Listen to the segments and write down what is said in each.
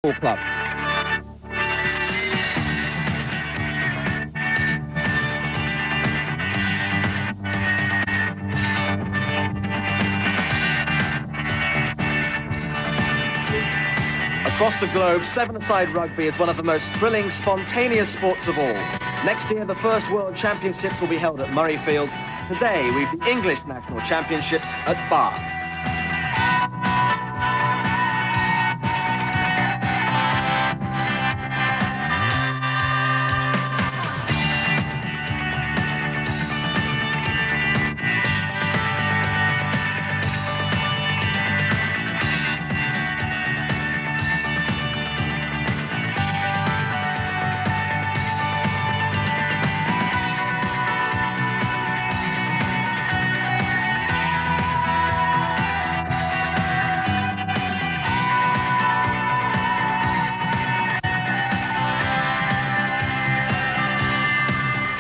Club. Across the globe, seven-a-side rugby is one of the most thrilling, spontaneous sports of all. Next year, the first World Championships will be held at Murrayfield. Today, we've the English National Championships at Bath.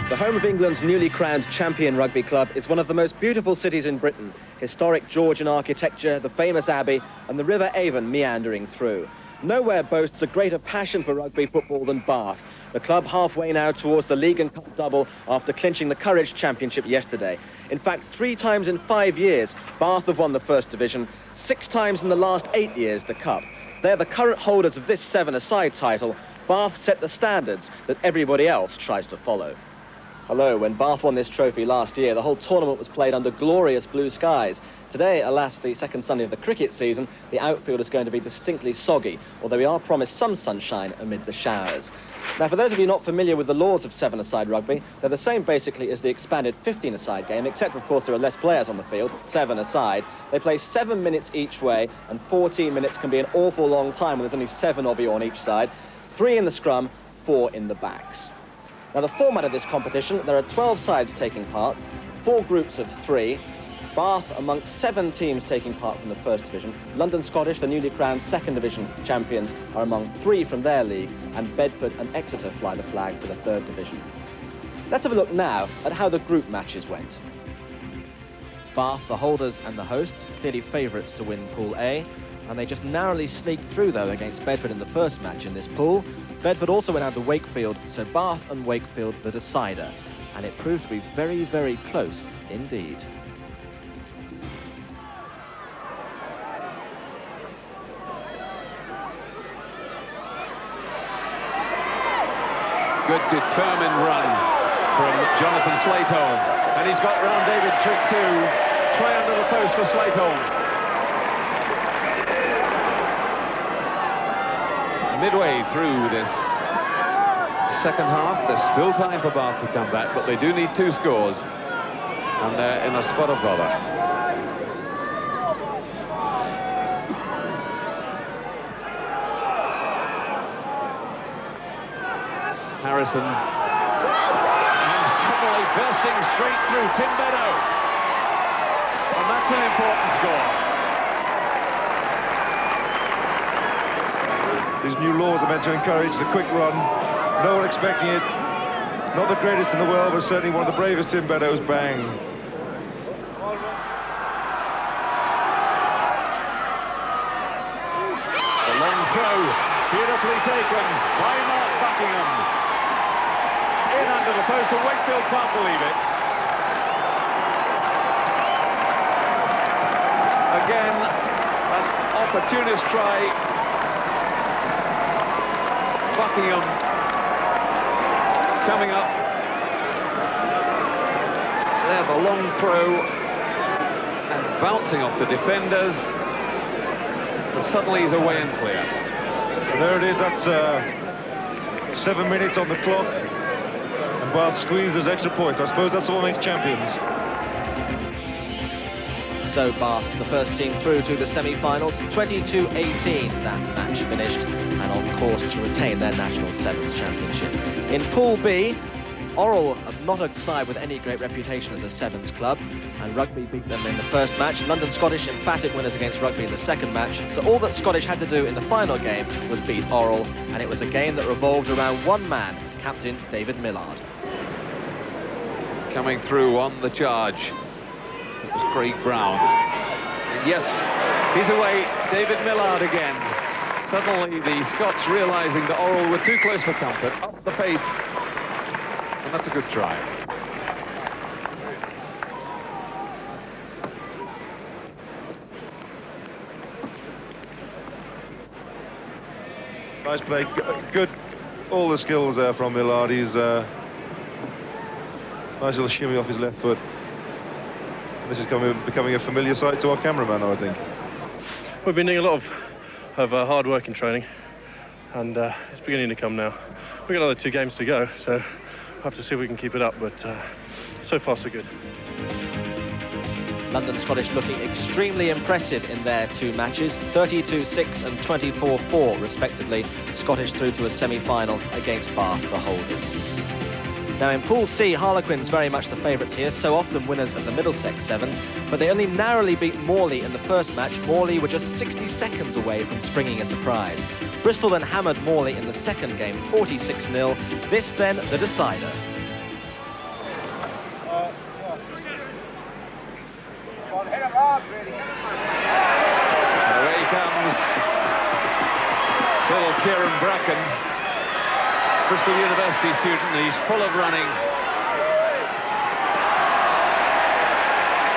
The home of England's newly crowned champion rugby club is one of the most beautiful cities in Britain. Historic Georgian architecture, the famous Abbey, and the River Avon meandering through. Nowhere boasts a greater passion for rugby football than Bath. The club halfway now towards the League and Cup double after clinching the Courage Championship yesterday. In fact, 3 times in 5 years, Bath have won the First Division, 6 times in the last 8 years the Cup. They're the current holders of this seven-a-side title. Bath set the standards that everybody else tries to follow. Hello, when Bath won this trophy last year, the whole tournament was played under glorious blue skies. Today, alas, the second Sunday of the cricket season, the outfield is going to be distinctly soggy, although we are promised some sunshine amid the showers. Now, for those of you not familiar with the laws of seven-a-side rugby, they're the same basically as the expanded 15-a-side game, except, of course, there are less players on the field, 7-a-side. They play 7 minutes each way, and 14 minutes can be an awful long time when there's only 7 of you on each side. 3 in the scrum, 4 in the backs. Now, the format of this competition, there are 12 sides taking part, 4 groups of 3. Bath amongst 7 teams taking part from the First Division. London Scottish, the newly crowned Second Division champions, are among 3 from their league, and Bedford and Exeter fly the flag for the Third Division. Let's have a look now at how the group matches went. Bath, the holders and the hosts, clearly favourites to win Pool A, and they just narrowly sneaked through, though, against Bedford in the first match in this pool. Bedford also went out to Wakefield, so Bath and Wakefield the decider. And it proved to be very, very close indeed. Good determined run from Jonathan Slateholm. And he's got round David Trick too. Try under the post for Slateholm. Midway through this second half, there's still time for Bath to come back, but they do need 2 scores, and they're in a spot of bother. Harrison, and suddenly bursting straight through Tim Meadow, and that's an important score. These new laws are meant to encourage the quick run. No one expecting it. Not the greatest in the world, but certainly one of the bravest Tim Meadows. Bang. The long throw, beautifully taken by Mark Buckingham. In under the post, and Wakefield can't believe it. Again, an opportunist try. Buckingham coming up. There, the long throw, and bouncing off the defenders. And suddenly he's away and clear. And there it is, that's 7 minutes on the clock. And Bath squeezed those extra points. I suppose that's what makes champions. So Bath, the first team through to the semi-finals, 22-18 that match finished, and on course to retain their National Sevens Championship. In Pool B, Orrell are not a side with any great reputation as a Sevens club, and Rugby beat them in the first match. London Scottish emphatic winners against Rugby in the second match, so all that Scottish had to do in the final game was beat Orrell, and it was a game that revolved around one man, Captain David Millard. Coming through on the charge, it was Craig Brown. And yes, he's away, David Millard again. Suddenly the Scots realising that Orrell were too close for comfort, up the pace, and that's a good try. Nice play, good, all the skills there from Millard. He's nice little shimmy off his left foot. This is becoming a familiar sight to our cameraman, I think. We've been doing a lot of hard work in training, and it's beginning to come now. We've got another 2 games to go, so we'll have to see if we can keep it up, but so far so good. London Scottish looking extremely impressive in their 2 matches, 32-6 and 24-4 respectively. Scottish through to a semi-final against Bath, the holders. Now in Pool C, Harlequins very much the favourites here, so often winners of the Middlesex Sevens, but they only narrowly beat Morley in the first match. Morley were just 60 seconds away from springing a surprise. Bristol then hammered Morley in the second game, 46-0. This then the decider. And away comes little Kieran Bracken, Bristol University student, and he's full of running.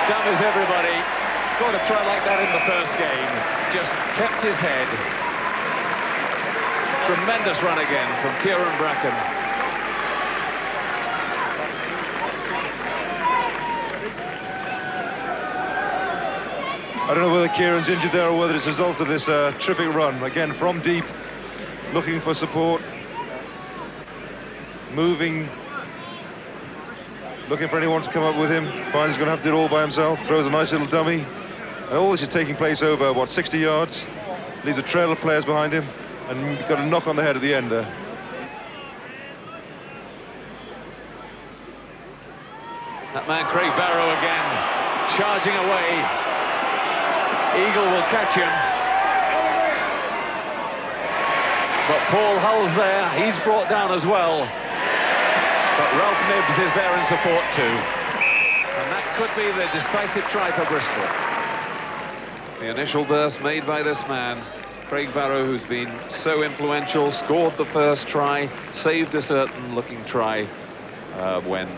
Dumb as everybody. Scored a try like that in the first game. Just kept his head. Tremendous run again from Kieran Bracken. I don't know whether Kieran's injured there or whether it's a result of this terrific run. Again, from deep, looking for support. Moving, looking for anyone to come up with him. Finds he's going to have to do it all by himself. Throws a nice little dummy. And all this is taking place over, what, 60 yards? Leaves a trail of players behind him. And got a knock on the head at the end there. That man, Craig Barrow, again, charging away. Eagle will catch him. But Paul Hull's there. He's brought down as well. But Ralph Nibbs is there in support too. And that could be the decisive try for Bristol. The initial burst made by this man, Craig Barrow, who's been so influential, scored the first try, saved a certain looking try when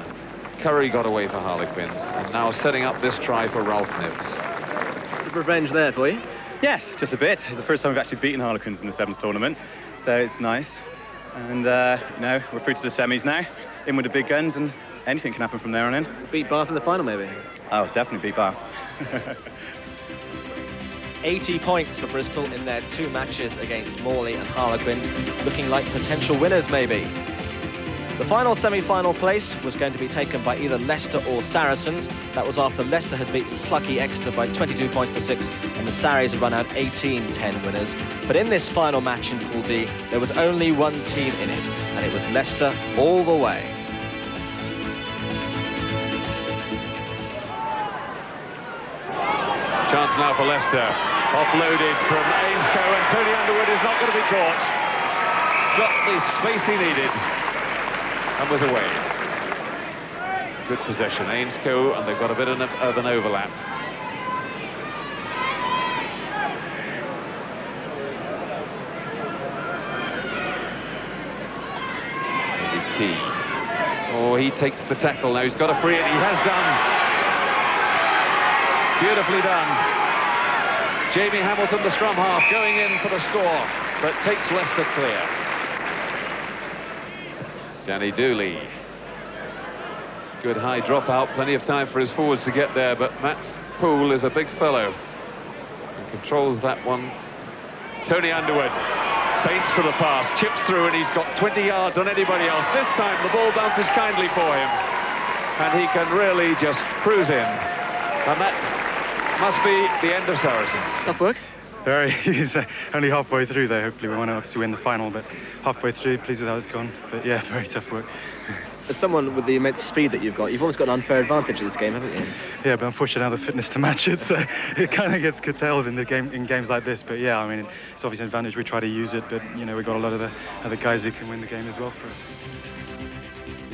Curry got away for Harlequins, and now setting up this try for Ralph Nibbs. Revenge there for you? Yes, just a bit. It's the first time we've actually beaten Harlequins in the Sevens tournament, so it's nice. And you know, we're through to the semis now, in with the big guns, and anything can happen from there on in. Beat Bath in the final, maybe? Oh, definitely beat Bath. 80 points for Bristol in their 2 matches against Morley and Harlequins, looking like potential winners, maybe. The final semi-final place was going to be taken by either Leicester or Saracens. That was after Leicester had beaten plucky Exeter by 22 points to 6, and the Sarries had run out 18-10 winners. But in this final match in Pool D, there was only one team in it, and it was Leicester all the way. Chance now for Leicester. Offloaded from Ainscough, and Tony Underwood is not going to be caught. Got the space he needed and was away. Good possession, Ainscough, and they've got a bit of an overlap. Maybe Key. Oh, he takes the tackle now. He's got a free, and he has done. Beautifully done. Jamie Hamilton, the scrum half, going in for the score, but takes Leicester clear. Danny Dooley. Good high dropout, plenty of time for his forwards to get there, but Matt Poole is a big fellow and controls that one. Tony Underwood feints for the pass, chips through, and he's got 20 yards on anybody else. This time the ball bounces kindly for him, and he can really just cruise in. And that must be the end of Saracens. Tough work. Very. He's only halfway through there. Hopefully we want to obviously win the final, but halfway through, pleased with how it's gone. But yeah, very tough work. As someone with the immense speed that you've almost got an unfair advantage in this game, haven't you? Yeah, but unfortunately now the fitness to match it, so it kind of gets curtailed in games like this. But yeah, I mean, it's obviously an advantage. We try to use it, but you know, we've got a lot of the other guys who can win the game as well for us.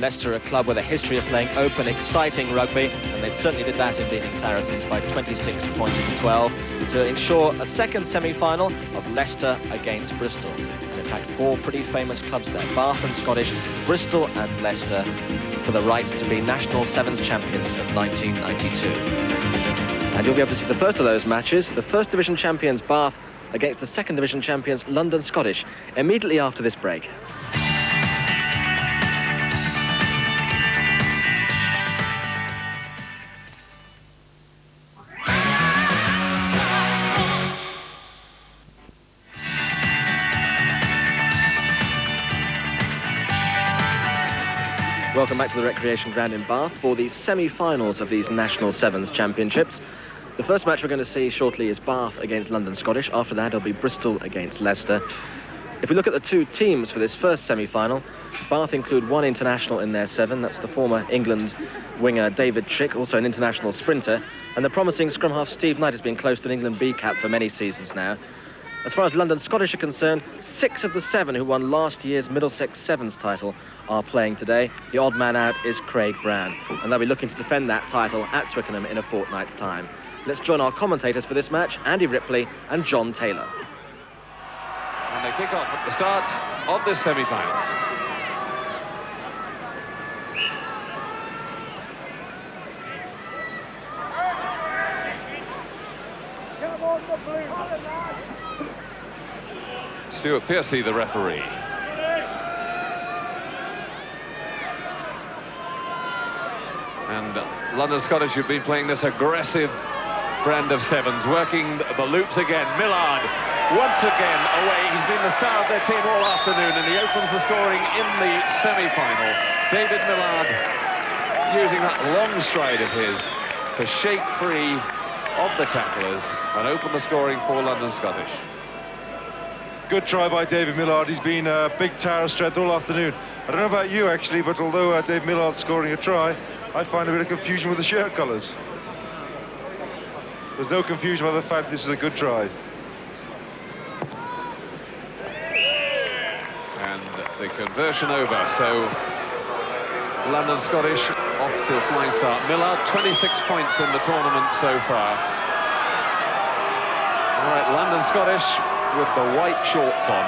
Leicester, a club with a history of playing open, exciting rugby, and they certainly did that in beating Saracens by 26 points to 12 to ensure a second semi-final of Leicester against Bristol. And in fact, 4 pretty famous clubs there, Bath and Scottish, Bristol and Leicester, for the right to be National Sevens champions of 1992. And you'll be able to see the first of those matches, the First Division champions Bath against the Second Division champions London Scottish, immediately after this break. Welcome back to the Recreation Ground in Bath for the semi-finals of these National Sevens Championships. The first match we're going to see shortly is Bath against London Scottish. After that, it'll be Bristol against Leicester. If we look at the 2 teams for this first semi-final, Bath include 1 international in their 7. That's the former England winger David Trick, also an international sprinter. And the promising scrum half Steve Knight has been close to an England B cap for many seasons now. As far as London Scottish are concerned, 6 of the 7 who won last year's Middlesex Sevens title are playing today. The odd man out is Craig Brown, and they'll be looking to defend that title at Twickenham in a fortnight's time. Let's join our commentators for this match, Andy Ripley and John Taylor. And they kick off at the start of this semi-final. Stuart Piercy, the referee. And London Scottish have been playing this aggressive brand of sevens, working the loops again. Millard, once again away. He's been the star of their team all afternoon, and he opens the scoring in the semi-final. David Millard using that long stride of his to shake free of the tacklers and open the scoring for London Scottish. Good try by David Millard. He's been a big tower of strength all afternoon. I don't know about you, actually, but although Dave Millard's scoring a try, I find a bit of confusion with the shirt colours. There's no confusion about the fact this is a good try. And the conversion over, so London Scottish off to a flying start. Millard, 26 points in the tournament so far. All right, London Scottish with the white shorts on.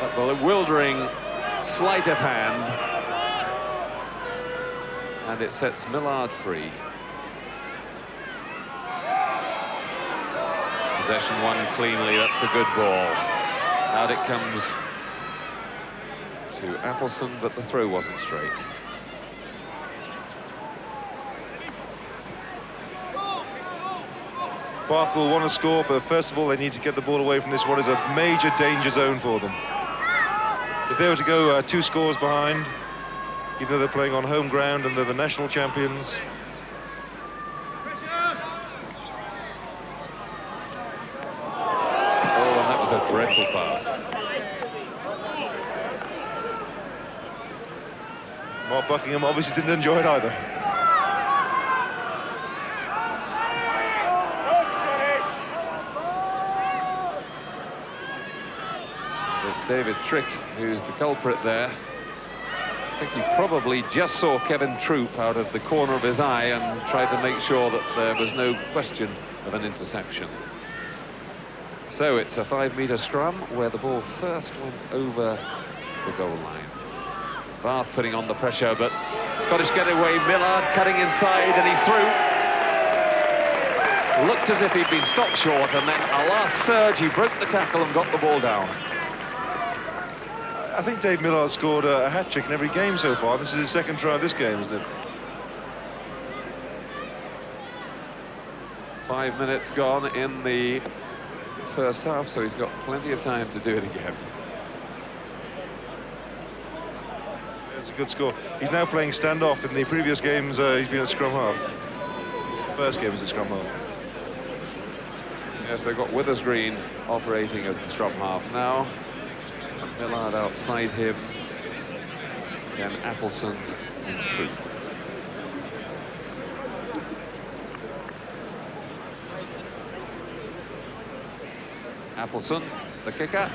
But the bewildering sleight of hand, and it sets Millard free. Possession won cleanly, that's a good ball. Out it comes to Appleson, but the throw wasn't straight. Bath will want to score, but first of all they need to get the ball away from this. What is a major danger zone for them. If they were to go 2 scores behind, even though they're playing on home ground and they're the national champions. Oh, and that was a dreadful pass. Mark Buckingham obviously didn't enjoy it either. It's David Trick who's the culprit there. I think he probably just saw Kevin Troop out of the corner of his eye and tried to make sure that there was no question of an interception. So it's a 5-metre scrum where the ball first went over the goal line. Bath putting on the pressure, but Scottish get away. Millard cutting inside, and he's through. Looked as if he'd been stopped short, and then a last surge, he broke the tackle and got the ball down. I think Dave Millard scored a hat-trick in every game so far. This is his second try of this game, isn't it? 5 minutes gone in the first half, so he's got plenty of time to do it again. It's a good score. He's now playing standoff. In the previous games, he's been at scrum half. First game was at scrum half. Yes, they've got Withersgreen operating as the scrum half now. Millard outside him. Then Appleson and Troop. Appleson, the kicker.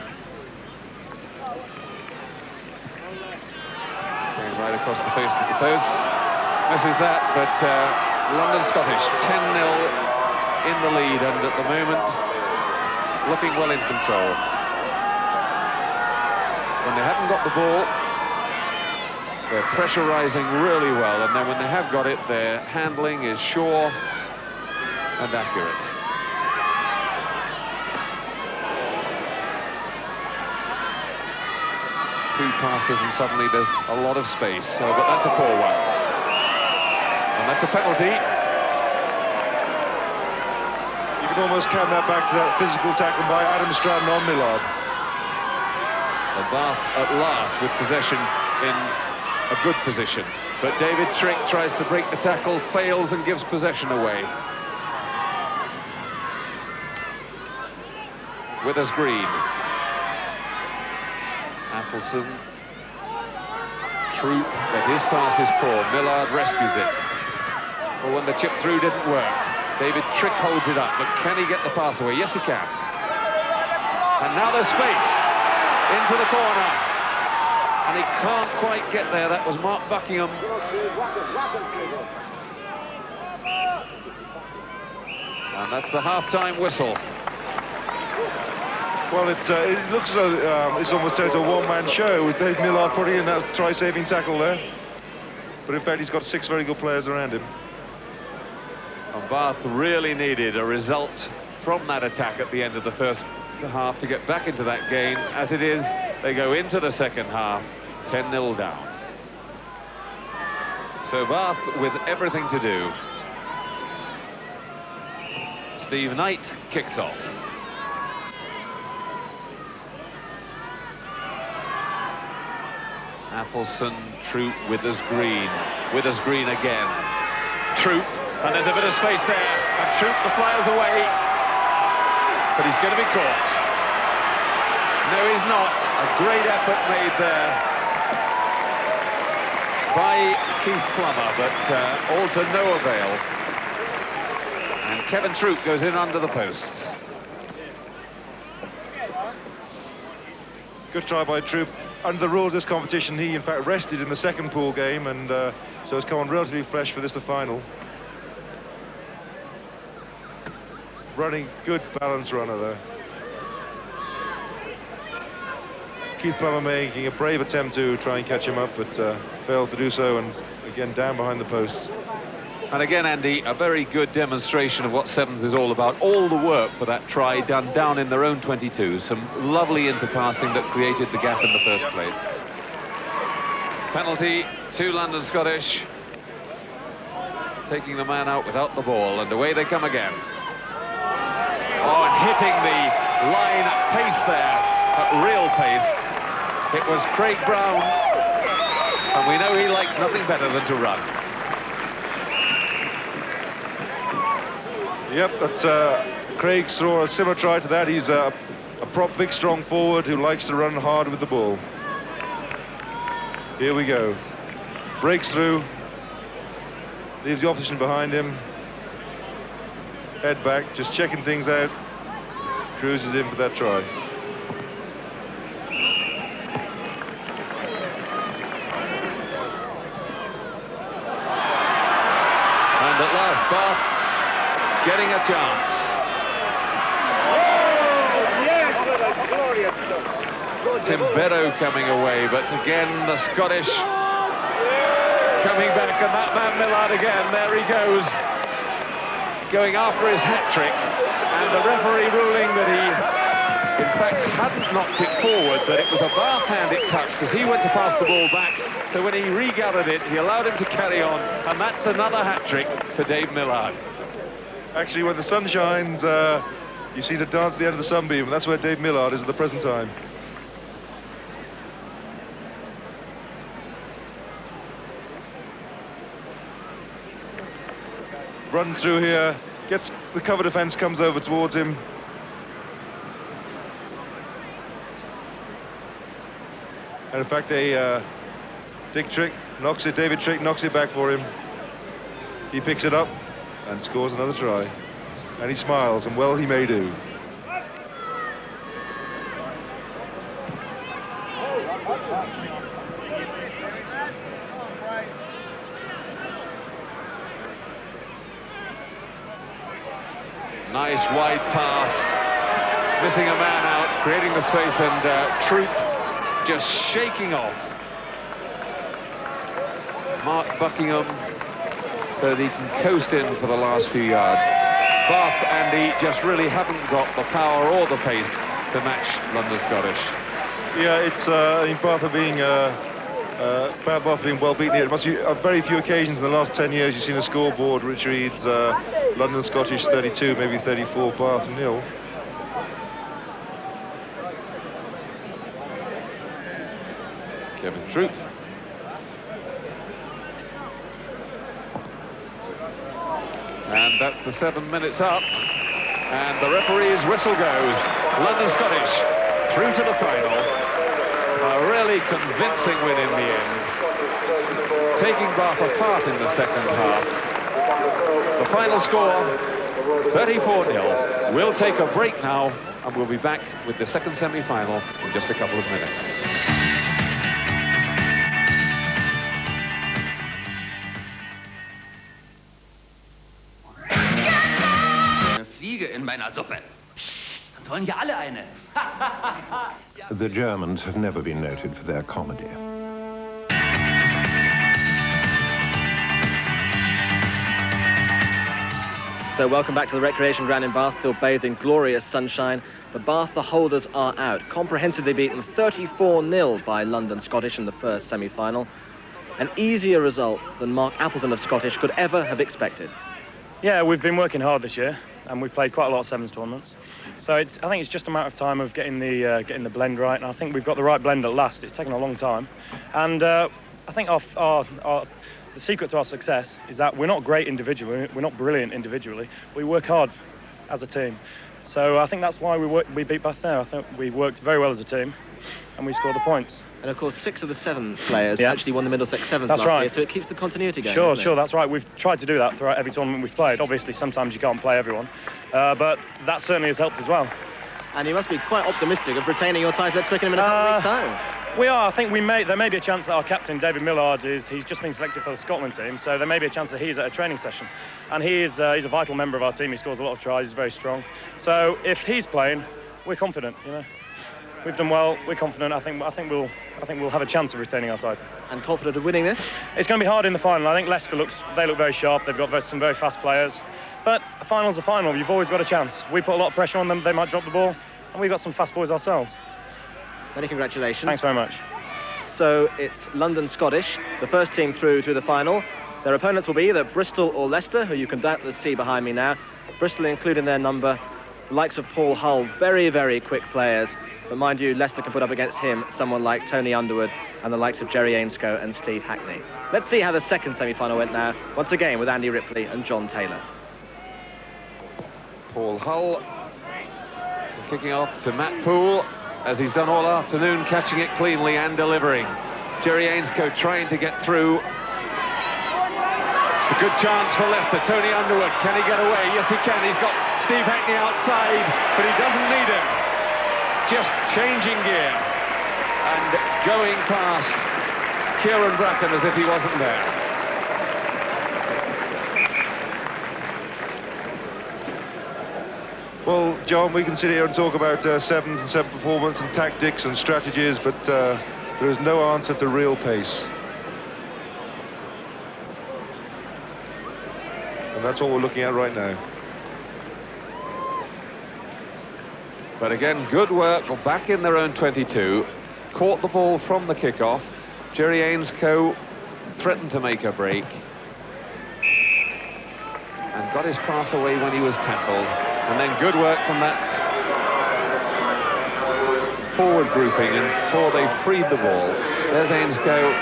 Right across the face of the post. Misses that, but London Scottish 10-0 in the lead, and at the moment looking well in control. When they haven't got the ball, they're pressurising really well, and then when they have got it, their handling is sure and accurate. Two passes and suddenly there's a lot of space. So, but that's a poor one. And that's a penalty. You can almost count that back to that physical tackle by Adam Stratton on Millard. And Bath at last with possession in a good position. But David Trick tries to break the tackle, fails and gives possession away. Withers Green. Appleson. Troop, but his pass is poor. Millard rescues it. Well, when the chip through didn't work, David Trick holds it up, but can he get the pass away? Yes, he can. And now there's space into the corner. And he can't quite get there. That was Mark Buckingham. And that's the half-time whistle. Well, it looks as though it's almost turned to a one-man show with Dave Millard putting in that try-saving tackle there. But in fact, he's got 6 very good players around him. And Bath really needed a result from that attack at the end of the first half to get back into that game. As it is, they go into the second half 10-0 down. So Bath with everything to do. Steve Knight kicks off. Appleson, Troop, Withers Green. Withers Green again. Troop, and there's a bit of space there. And Troop the flyers away. But he's going to be caught. No, he's not. A great effort made there by Keith Plummer, but all to no avail. And Kevin Troop goes in under the posts. Good try by Troop. Under the rules of this competition, he in fact rested in the second pool game, and so has come on relatively fresh for this, the final. Running, good balance runner there. Keith Plummer making a brave attempt to try and catch him up, but failed to do so, and again down behind the posts. And again, Andy, a very good demonstration of what Sevens is all about. All the work for that try done down in their own 22. Some lovely interpassing that created the gap in the first place. Penalty to London Scottish. Taking the man out without the ball, and away they come again. Oh, and hitting the line at pace there, at real pace. It was Craig Brown, and we know he likes nothing better than to run. Yep, that's Craig saw a similar try to that. He's a prop, big, strong forward who likes to run hard with the ball. Here we go. Breaks through. Leaves the opposition behind him. Head back, just checking things out. Cruises in for that try. And at last, Bath getting a chance. Tim Beddoe coming away, but again the Scottish coming back, and that man Millard again, there he goes, going after his hat-trick, and the referee ruling that he in fact hadn't knocked it forward, that it was a Bath hand it touched as he went to pass the ball back. So when he regathered it, he allowed him to carry on, and that's another hat-trick for Dave Millard. Actually, when the sun shines, you see the dance at the end of the sunbeam, and that's where Dave Millard is at the present time. Run through here, gets the cover defence, comes over towards him. And in fact, David Trick knocks it back for him. He picks it up and scores another try. And he smiles, and well he may do. Nice wide pass. Missing a man out, creating the space, and Troop just shaking off Mark Buckingham so that he can coast in for the last few yards. Bath, Andy, just really haven't got the power or the pace to match London Scottish. Yeah, it's I mean, Bath are being well beaten here. It must be very few occasions in the last 10 years you've seen a scoreboard which reads London Scottish 32, maybe 34, Bath 0. Kevin Troop. And that's the 7 minutes up. And the referee's whistle goes. London Scottish through to the final. A really convincing win in the end. Taking Bath apart in the second half. The final score, 34-0. We'll take a break now, and we'll be back with the second semi-final in just a couple of minutes. Fliege in meiner Suppe. Psst, sonst wollen ja alle eine. The Germans have never been noted for their comedy. So welcome back to the recreation ground in Bath, still bathed in glorious sunshine. The Bath, the holders, are out. Comprehensively beaten 34-0 by London Scottish in the first semi-final. An easier result than Mark Appleton of Scottish could ever have expected. Yeah, we've been working hard this year, and we've played quite a lot of sevens tournaments. So I think it's just a matter of time of getting the blend right, and I think we've got the right blend at last. It's taken a long time, and I think the secret to our success is that we're not great individually, we're not brilliant individually. We work hard as a team. So I think that's why we beat Bath there. I think we worked very well as a team, and we scored the points. And of course, 6 of the 7 players actually won the Middlesex Sevens last year, so it keeps the continuity going. Sure, that's right. We've tried to do that throughout every tournament we've played. Obviously, sometimes you can't play everyone, but that certainly has helped as well. And you must be quite optimistic of retaining your title at Twickenham in a couple of weeks' time. We are. I think there may be a chance that our captain, David Millard, he's just been selected for the Scotland team, so there may be a chance that he's at a training session. And he's a vital member of our team. He scores a lot of tries, he's very strong. So if he's playing, we're confident, you know. We've done well, we're confident. I think we'll have a chance of retaining our title. And confident of winning this? It's going to be hard in the final. I think Leicester look very sharp. They've got some very fast players. But a final's a final. You've always got a chance. We put a lot of pressure on them. They might drop the ball. And we've got some fast boys ourselves. Many congratulations. Thanks very much. So it's London Scottish, the first team through to the final. Their opponents will be either Bristol or Leicester, who you can doubtless see behind me now. Bristol including their number, the likes of Paul Hull, very, very quick players. But mind you, Leicester can put up against him someone like Tony Underwood and the likes of Jerry Ainscough and Steve Hackney. Let's see how the second semi-final went now, once again with Andy Ripley and John Taylor. Paul Hull kicking off to Matt Poole, as he's done all afternoon, catching it cleanly and delivering. Jerry Ainscough trying to get through. It's a good chance for Leicester. Tony Underwood, can he get away? Yes, he can. He's got Steve Hackney outside, but he doesn't need him. Just changing gear and going past Kieran Bracken as if he wasn't there. Well, John, we can sit here and talk about sevens and seven performance and tactics and strategies, but there is no answer to real pace. And that's what we're looking at right now. But again, good work. We're back in their own 22. Caught the ball from the kickoff. Jerry Ainscough threatened to make a break. And got his pass away when he was tackled. And then good work from that forward grouping, and before they freed the ball. There's Ainscough.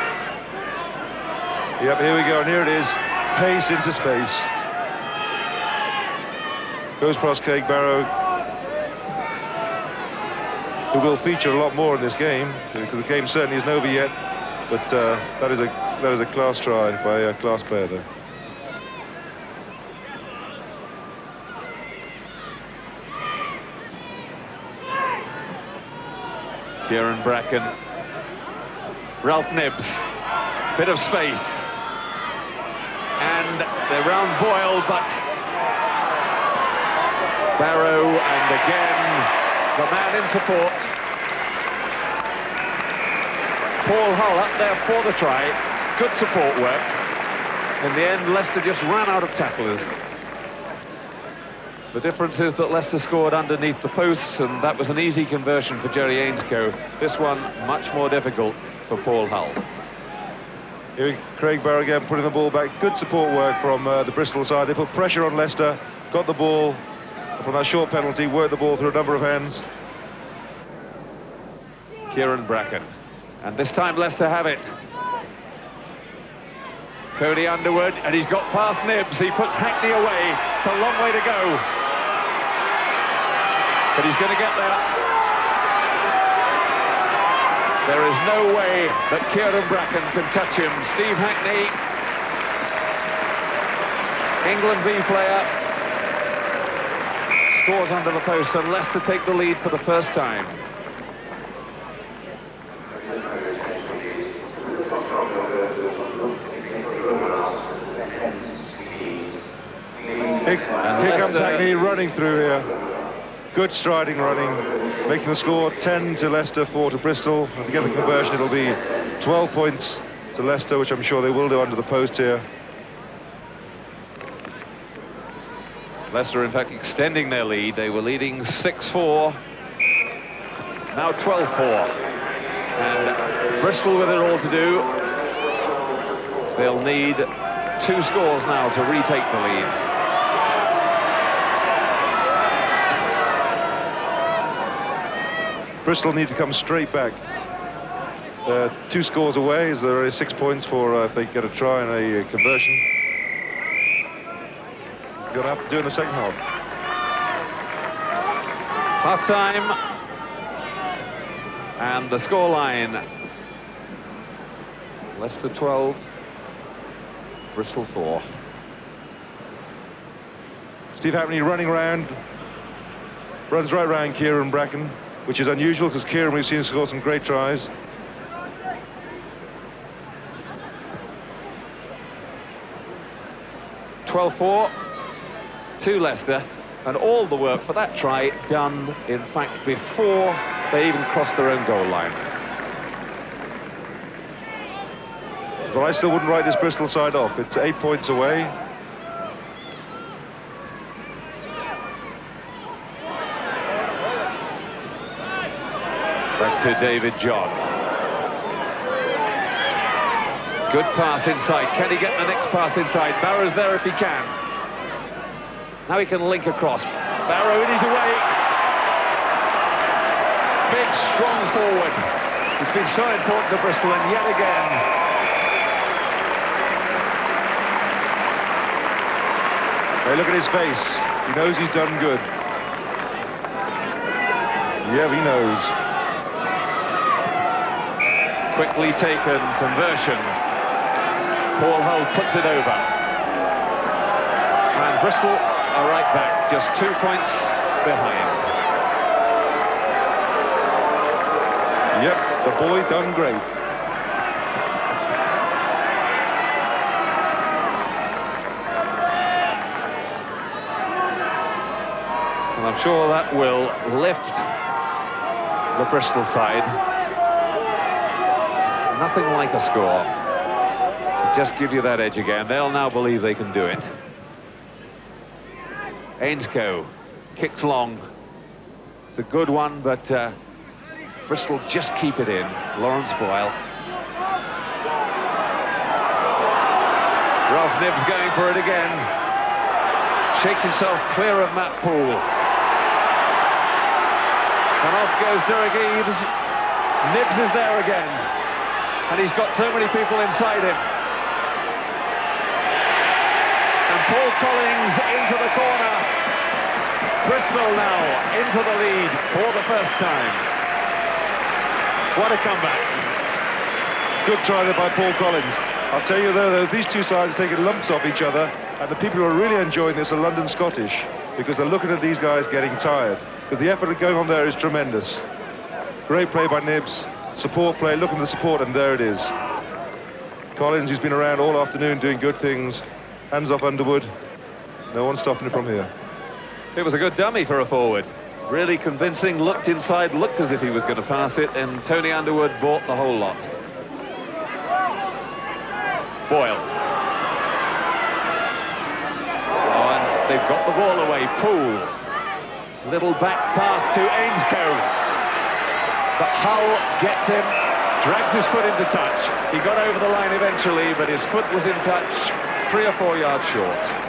Yep, here we go, and here it is. Pace into space. Goes past Craig Barrow, who will feature a lot more in this game, because the game certainly isn't over yet. But that is a class try by a class player there. Kieran Bracken, Ralph Nibbs, bit of space, and they're round Boyle, but Barrow, and again, the man in support. Paul Hull up there for the try. Good support work. In the end, Leicester just ran out of tacklers. The difference is that Leicester scored underneath the posts, and that was an easy conversion for Jerry Ainscough. This one, much more difficult for Paul Hull. Here, Craig Barrow again putting the ball back. Good support work from the Bristol side. They put pressure on Leicester, got the ball from that short penalty, worked the ball through a number of hands. Kieran Bracken. And this time Leicester have it. Tony Underwood, and he's got past Nibbs. He puts Hackney away. It's a long way to go. But he's going to get there. There is no way that Kieran Bracken can touch him. Steve Hackney, England B player, scores under the post, and Leicester take the lead for the first time. Here comes Hackney running through here. Good striding running, making the score 10 to Leicester, 4 to Bristol. If they get the conversion, it'll be 12 points to Leicester, which I'm sure they will do under the post here. Leicester, in fact, extending their lead. They were leading 6-4, now 12-4. And Bristol with it all to do. They'll need 2 scores now to retake the lead. Bristol need to come straight back. 2 scores away, as there are 6 points for if they get a try and a conversion. He's going to have to do in the second half. Half-time. And the scoreline. Leicester 12, Bristol 4. Steve Hackney running around, runs right round Kieran Bracken, which is unusual because Kieran, we've seen score some great tries. (12-4) to Leicester, and all the work for that try done, in fact, before they even crossed their own goal line. But I still wouldn't write this Bristol side off. It's 8 points away. Back to David John. Good pass inside. Can he get the next pass inside? Barrow's there if he can. Now he can link across. Barrow in his way. Big, strong forward. He's been so important to Bristol, and yet again. Hey, look at his face. He knows he's done good. Yeah, he knows. Quickly taken conversion. Paul Hull puts it over. And Bristol are right back, just 2 points behind. Yep, the boy done great. And I'm sure that will lift the Bristol side. Nothing like a score to just give you that edge again. They'll now believe they can do it. Ainscough kicks long. It's a good one, but Bristol just keep it in. Lawrence Boyle. Ralph Nibbs going for it again. Shakes himself clear of Matt Poole. And off goes Derek Eaves. Nibbs is there again. And he's got so many people inside him. And Paul Collins into the corner. Bristol now into the lead for the first time. What a comeback. Good try there by Paul Collins. I'll tell you though, these two sides are taking lumps off each other, and the people who are really enjoying this are London Scottish, because they're looking at these guys getting tired. Because the effort going on there is tremendous. Great play by Nibbs. Support play, looking at the support, and there it is. Collins, who's been around all afternoon doing good things. Hands off Underwood. No one stopping it from here. It was a good dummy for a forward. Really convincing, looked inside, looked as if he was going to pass it, and Tony Underwood bought the whole lot. Boyle. Oh, and they've got the ball away. Poole. Little back pass to Ainscough. But Hull gets him, drags his foot into touch. He got over the line eventually, but his foot was in touch 3 or 4 yards short.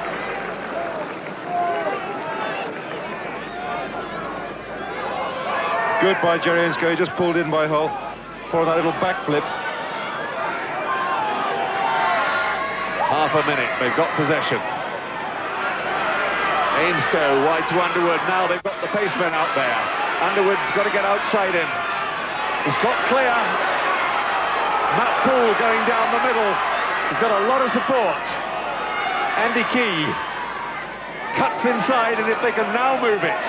Good by Jerry Ainscough, he just pulled in by Hull for that little backflip. Half a minute, they've got possession. Ainscough wide to Underwood, now they've got the paceman out there. Underwood's got to get outside him. He's got clear. Matt Poole going down the middle. He's got a lot of support. Andy Key cuts inside, and if they can now move it.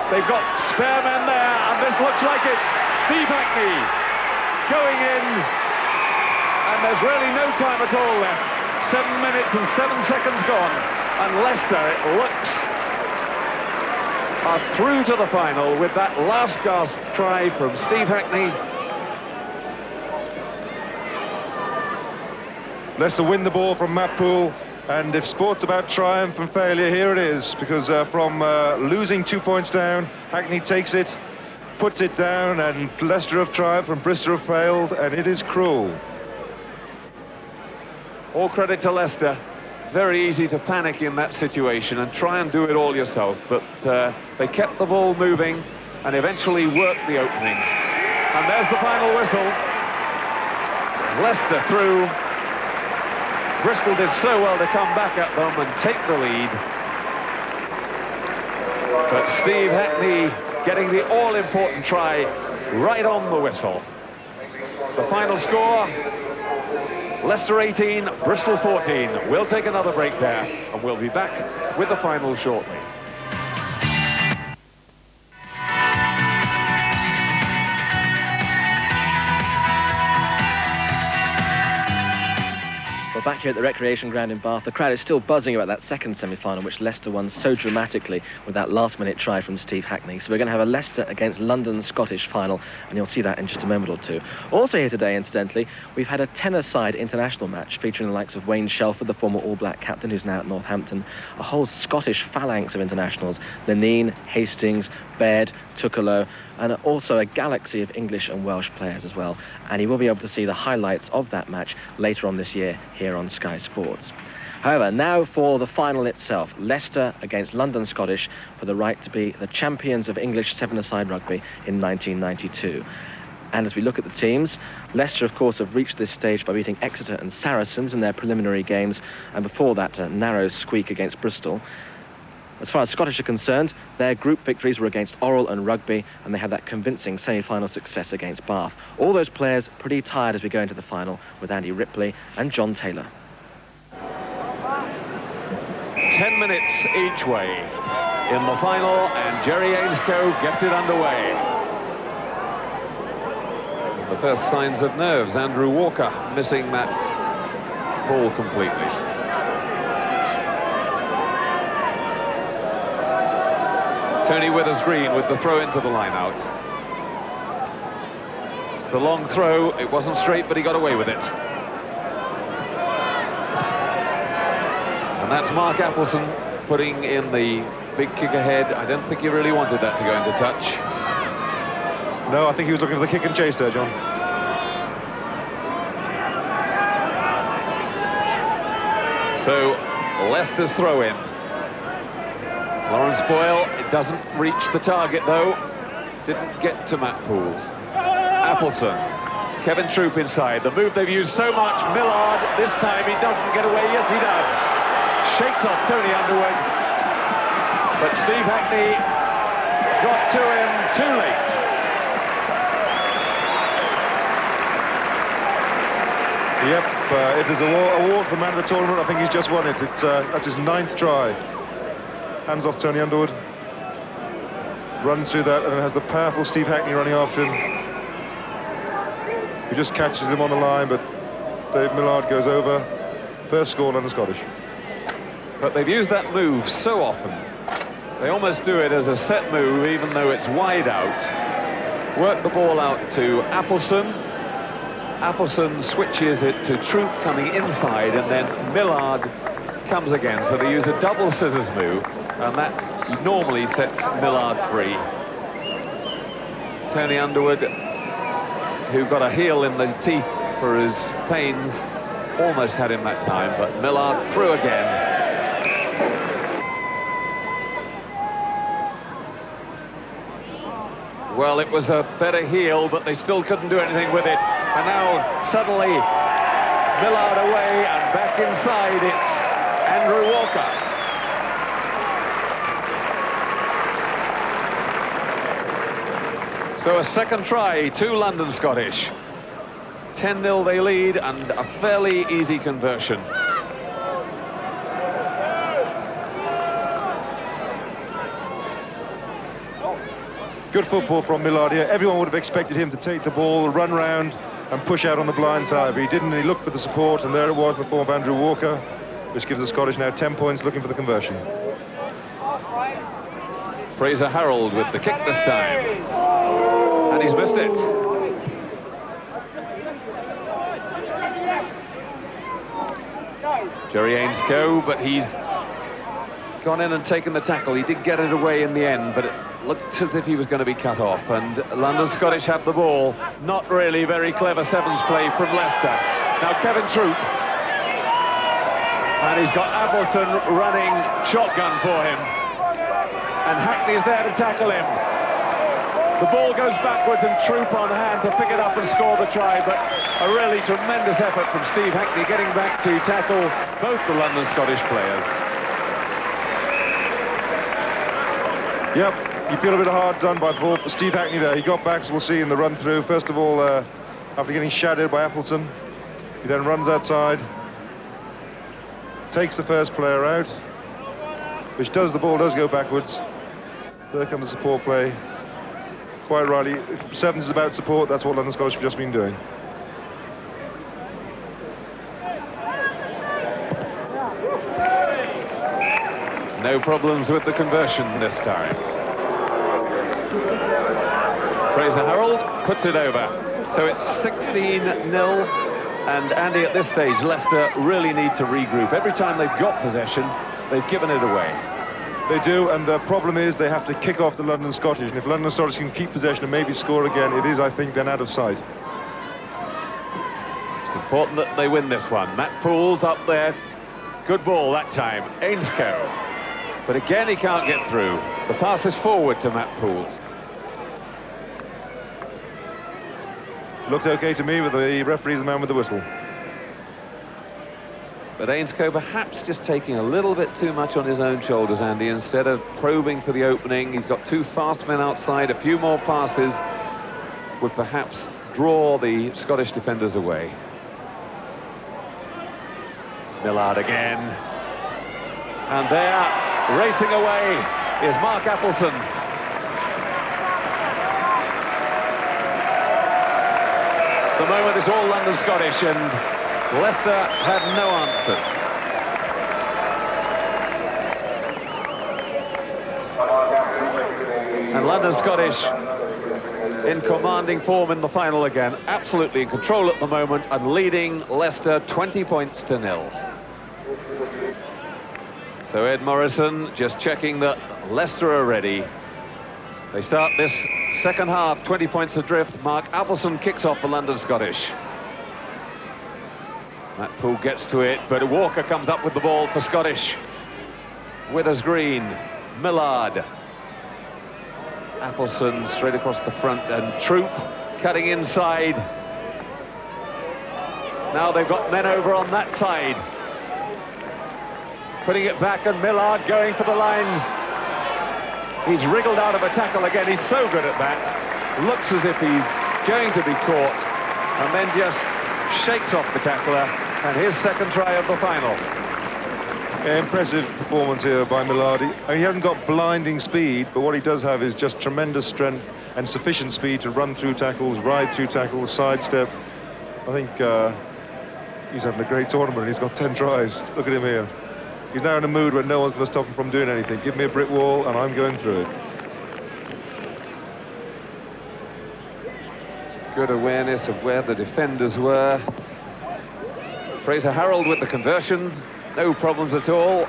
They've got spare men there, and this looks like it. Steve Hackney going in, and there's really no time at all left. 7 minutes and 7 seconds gone, and Leicester, it looks, are through to the final with that last gasp try from Steve Hackney. Leicester win the ball from Matt Poole, and if sport's about triumph and failure, here it is, because from losing 2 points down, Hackney takes it, puts it down, and Leicester have triumphed and Bristol have failed, and it is cruel. All credit to Leicester. Very easy to panic in that situation and try and do it all yourself, but they kept the ball moving and eventually worked the opening. And there's the final whistle. Leicester through. Bristol did so well to come back at them and take the lead. But Steve Hackney getting the all-important try right on the whistle. The final score, Leicester 18, Bristol 14. We'll take another break there, and we'll be back with the final shortly. Well, back here at the Recreation Ground in Bath, the crowd is still buzzing about that second semi-final, which Leicester won so dramatically with that last-minute try from Steve Hackney. So we're going to have a Leicester against London Scottish final, and you'll see that in just a moment or two. Also here today, incidentally, we've had a tenor-side international match featuring the likes of Wayne Shelford, the former All Black captain who's now at Northampton, a whole Scottish phalanx of internationals, Lenine, Hastings, Baird, Tuccolo, and also a galaxy of English and Welsh players as well. And you will be able to see the highlights of that match later on this year here on Sky Sports. However, now for the final itself, Leicester against London Scottish for the right to be the champions of English seven-a-side rugby in 1992. And as we look at the teams, Leicester, of course, have reached this stage by beating Exeter and Saracens in their preliminary games, and before that, a narrow squeak against Bristol. As far as Scottish are concerned, their group victories were against Orrell and Rugby, and they had that convincing semi-final success against Bath. All those players pretty tired as we go into the final, with Andy Ripley and John Taylor. 10 minutes each way in the final, and Jerry Ainscough gets it underway. The first signs of nerves, Andrew Walker missing that ball completely. Tony Withers-Green with the throw into the line-out. It's the long throw. It wasn't straight, but he got away with it. And that's Mark Appleson putting in the big kick ahead. I don't think he really wanted that to go into touch. No, I think he was looking for the kick and chase there, John. So, Leicester's throw-in. Lawrence Boyle, it doesn't reach the target though. Didn't get to Matt Poole. Appleson, Kevin Troop inside. The move they've used so much. Millard, this time he doesn't get away. Yes, he does. Shakes off Tony Underwood. But Steve Hackney got to him too late. Yep, if there's an award for the man of the tournament, I think he's just won it. That's his 9th try. Hands off Tony Underwood. Runs through that and then has the powerful Steve Hackney running after him. He just catches him on the line, but Dave Millard goes over. First score on the Scottish. But they've used that move so often. They almost do it as a set move, even though it's wide out. Work the ball out to Appleson. Appleson switches it to Troop coming inside, and then Millard comes again. So they use a double scissors move, and that normally sets Millard free. Tony Underwood, who got a heel in the teeth for his pains, almost had him that time, but Millard through again. Well, it was a better heel, but they still couldn't do anything with it. And now, suddenly, Millard away, and back inside, it's Andrew Walker. So a second try to London Scottish. 10-0 they lead, and a fairly easy conversion. Good football from Millard here. Everyone would have expected him to take the ball, run round and push out on the blind side, but he didn't. He looked for the support, and there it was in the form of Andrew Walker, which gives the Scottish now 10 points, looking for the conversion. Fraser Harold with the kick this time, and he's missed it. Jerry Ainscough, but he's gone in and taken the tackle. He did get it away in the end, but it looked as if he was going to be cut off, and London Scottish have the ball. Not really very clever sevens play from Leicester. Now Kevin Troop, and he's got Appleton running shotgun for him, and Hackney's there to tackle him. The ball goes backwards, and Troop on hand to pick it up and score the try, but a really tremendous effort from Steve Hackney getting back to tackle both the London Scottish players. Yep, you feel a bit hard done by Steve Hackney there. He got back, so we'll see in the run through. First of all, after getting shadowed by Appleton, he then runs outside, takes the first player out, which does, the ball does go backwards. There comes the support play. Quite rightly, if sevens is about support, that's what London Scottish have just been doing. No problems with the conversion this time. Fraser Harold puts it over. So it's 16-0, and Andy, at this stage, Leicester really need to regroup. Every time they've got possession, they've given it away. They do, and the problem is they have to kick off the London Scottish, and if London Scottish can keep possession and maybe score again, it is, I think, then out of sight. It's important that they win this one. Matt Poole's up there. Good ball that time. Ainscough. But again, he can't get through. The pass is forward to Matt Poole. Looked okay to me, with the referee's the man with the whistle. But Ainscough perhaps just taking a little bit too much on his own shoulders, Andy. Instead of probing for the opening, he's got two fast men outside. A few more passes would perhaps draw the Scottish defenders away. Millard again. And there, racing away, is Mark Appleton. The moment is all London Scottish, and Leicester have no answers. And London Scottish in commanding form in the final again, absolutely in control at the moment and leading Leicester 20 points to 0. So Ed Morrison just checking that Leicester are ready. They start this second half 20 points adrift. Mark Appleton kicks off for London Scottish. Matt Poole gets to it, but Walker comes up with the ball for Scottish. Withers Green, Millard. Appleton straight across the front, and Troop cutting inside. Now they've got men over on that side. Putting it back, and Millard going for the line. He's wriggled out of a tackle again. He's so good at that. Looks as if he's going to be caught, and then just shakes off the tackler. And his second try of the final. Impressive performance here by Millard. He hasn't got blinding speed, but what he does have is just tremendous strength and sufficient speed to run through tackles, ride through tackles, sidestep. I think he's having a great tournament. He's got 10 tries. Look at him here. He's now in a mood where no one's going to stop him from doing anything. Give me a brick wall and I'm going through it. Good awareness of where the defenders were. Fraser Harold with the conversion. No problems at all.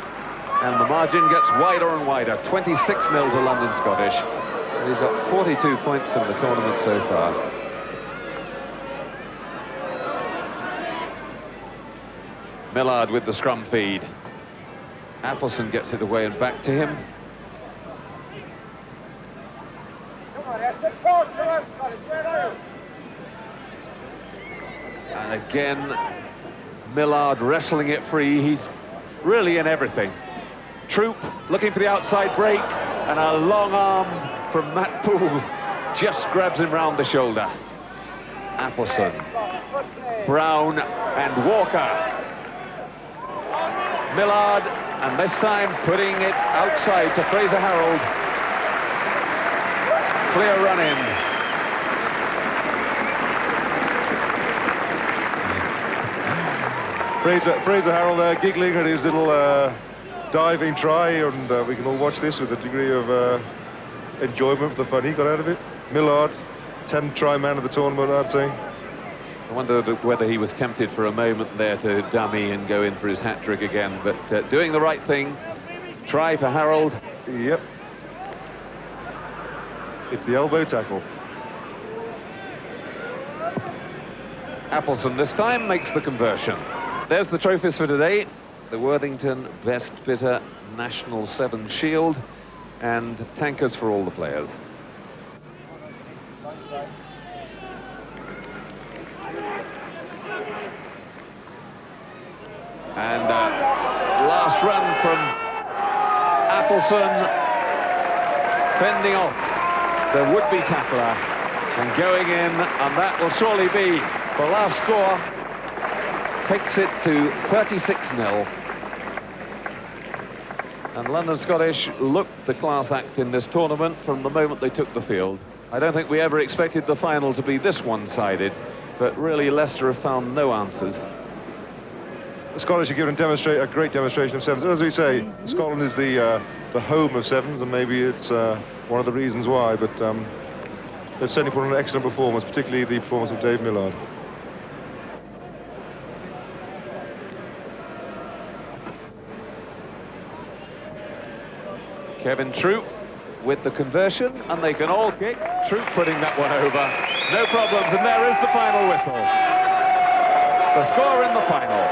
And the margin gets wider and wider. 26-0 to London Scottish. And he's got 42 points in the tournament so far. Millard with the scrum feed. Appleson gets it away and back to him. And again, Millard wrestling it free. He's really in everything. Troop looking for the outside break, and a long arm from Matt Poole just grabs him round the shoulder. Appleson, Brown and Walker. Millard, and this time putting it outside to Fraser Harold. Clear run in. Fraser Harold there giggling at his little diving try, and we can all watch this with a degree of enjoyment for the fun he got out of it. Millard, 10-try man of the tournament, I'd say. I wonder whether he was tempted for a moment there to dummy and go in for his hat-trick again, but doing the right thing. Try for Harold. Yep. It's the elbow tackle. Appleson this time makes the conversion. There's the trophies for today. The Worthington Best Fitter National 7 Shield and tankards for all the players. And last run from Appleson, fending off the would-be tackler and going in, and that will surely be the last score. Takes it to 36-0. And London Scottish looked the class act in this tournament from the moment they took the field. I don't think we ever expected the final to be this one-sided, but really Leicester have found no answers. The Scottish have given a great demonstration of sevens. As we say, Scotland is the home of sevens, and maybe it's one of the reasons why, but they've certainly put on an excellent performance, particularly the performance of Dave Millard. Kevin Troop with the conversion, and they can all kick. Troop putting that one over. No problems, and there is the final whistle. The score in the final.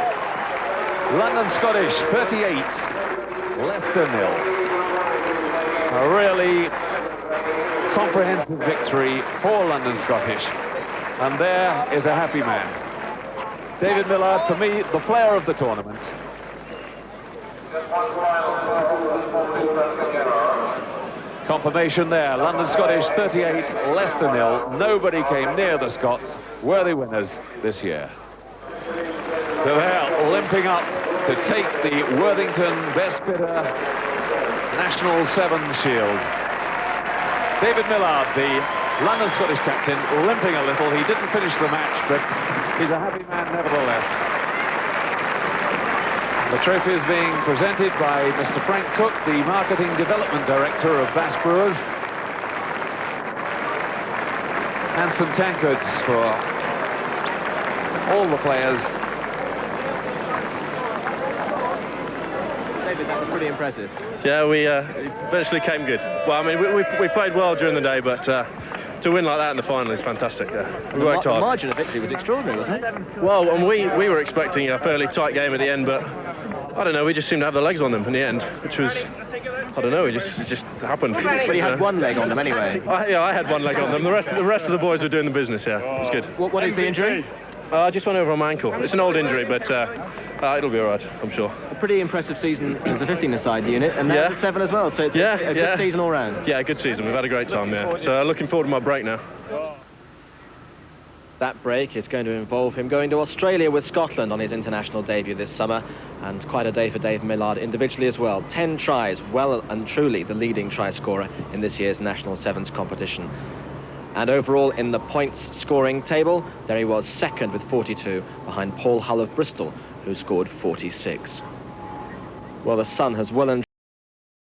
London Scottish 38, Leicester 0. A really comprehensive victory for London Scottish. And there is a happy man. David Millard, for me, the player of the tournament. Confirmation there, London Scottish 38, Leicester 0. Nobody came near the Scots, worthy winners this year. So they're limping up to take the Worthington Best Fitter National 7 Shield. David Millard, the London Scottish captain, limping a little. He didn't finish the match, but he's a happy man nevertheless. The trophy is being presented by Mr. Frank Cook, the Marketing Development Director of Bass Brewers. And some tankards for all the players. David, that was pretty impressive. Yeah, we eventually came good. Well, I mean, we played well during the day, but to win like that in the final is fantastic. Yeah. We worked hard. The margin of victory was extraordinary, wasn't it? Well, and we were expecting a fairly tight game at the end, but I don't know, we just seemed to have the legs on them in the end, which was, I don't know, it just happened. But you had one leg on them anyway. I had one leg on them. The rest of the boys were doing the business. Yeah, it was good. What is the injury? I just went over on my ankle. It's an old injury, but it'll be all right, I'm sure. A pretty impressive season as a 15-a-side unit, and now the 7 as well, so it's a good season all round. Yeah, good season. We've had a great time, yeah. So looking forward to my break now. That break is going to involve him going to Australia with Scotland on his international debut this summer, and quite a day for Dave Millard individually as well. 10 tries, well and truly the leading try scorer in this year's National Sevens competition. And overall in the points scoring table, there he was second with 42 behind Paul Hull of Bristol, who scored 46. Well, the sun has well and